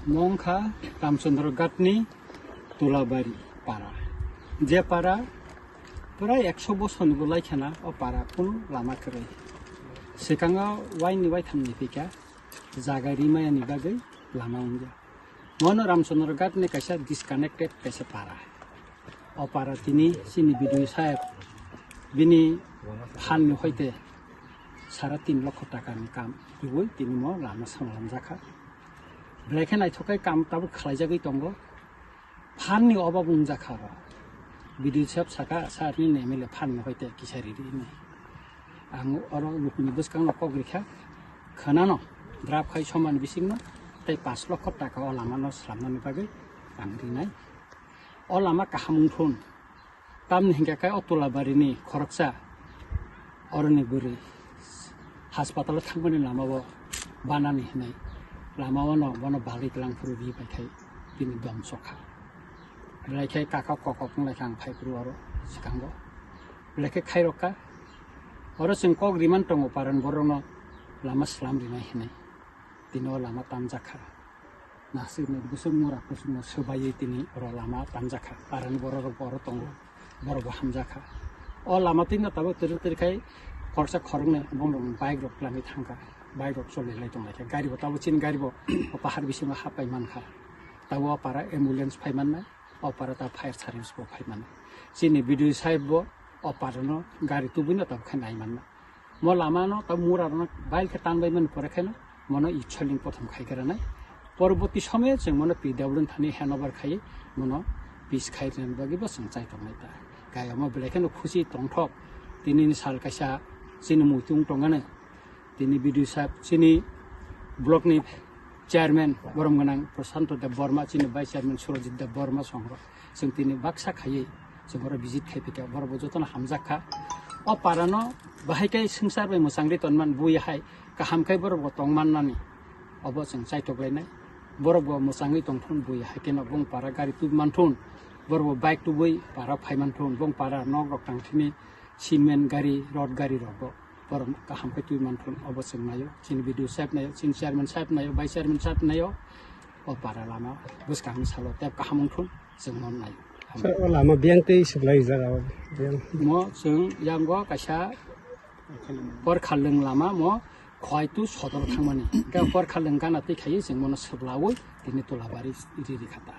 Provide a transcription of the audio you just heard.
Mongkha Ramchandrogatni Tulabari para. Je para pura 100 বছর গলাই খানা ও para কোন লামা করে সেকাঙ্গা ওয়াইনি ওয়াই থামনি ফিকা জায়গা রিমায়ানি বাগৈ লামা উনজা মনো রামচন্দ্রঘাটনি কাইসা ডিসকানেক্টেড কাইসা para ও para তিনি সিনি বিডিও সাহেব বিনি ফাননি হইতে 3.5 লক্ষ টাকাनि কাম ইবই তিনি মো লামা Swnamjakya ব্লেকে নাইথকাই কাম তাবো খালাইজাগৈ Tongo ফাননি অভাব উনজাখা BDO साहेब साका सारनि MLA फाननो हयते किसारिरि नै आं अर लुकुनि बसकां नकग्रिखा खोनानो द्राफ खाय समान बिसिंनो तै 5 लाख टाका अ लामानो स्लामनानि बागै आं रिनाय अ लामा काहामुंथुन तामनि हिंगाखाय अ तुलाबारिनि खरकसा अरनि बुरि हासपाताल थांबानि लामाबो बानानि हिनाय लामावनो बनो बालिग्लांफुरु बिबायखाय बिनि दमसखा Belakang kakak kokok belakang fai keluar sekarang, belakang kairoka, orang sengkok riman Tongo paran borono lama selam di mana, tino lama Swnamjakya, nasib nih busuk murah busuk sebayi tini orang lama Swnamjakya, paran boro Tongo, boro Swnamjakya, oh lama tino tahu terkai korsa korungnya bong baik rok langit hangka, baik rok soleh lagi Tongo lagi, gari bo tahu cin gari bo, pahar bisa mah apa iman kah, tahu para ambulans paiman Operator fire service bo paiman sini BDO साहेब bo operano gari tubino tab khanai man mo lamano tab murarno bail ke tanbaiman porekhena mono ichhaling prothom khaikarana পরবর্তী সময়ে जों mono PWN thani hanover khai mono bis khairen bagi bo sangchai tongnai ta gaya mo belekeno khusi tongthok tinini sal kaisa sini muitung tongane tini BDO साहेब sini block ni chairman Borom Ganang Prasanto Dev Burma sini vice chairman Surajit Dev Burma songro जों tini baksa khai जों ora visit khai pika borbo joton Swnamjakya o parano bahaikai sungsar bai musangri tonman bui hai kahamkai borbo tongmannani obo जों chaitoglainai borbo musangi tongthun bui hai kena bong para gari tu manthun borbo bike tu bui para phaimanthun bong para nog rok tangthini cement gari rod gari robo Borom kahamkai tu manthun obo जों nayo sini BDO साहेब nayo sini chairman साहेब nayo vice chairman साहेब nayo o para lama buskang salo tep kahamungthun जों mon nayo lama biangtei sebelah jaga mo जों yanggo kaisa por khaleng lama mo khaitu sodor thangmani ga por khaleng gana tei khai जों mono seblawoi tini Tulabari iri khata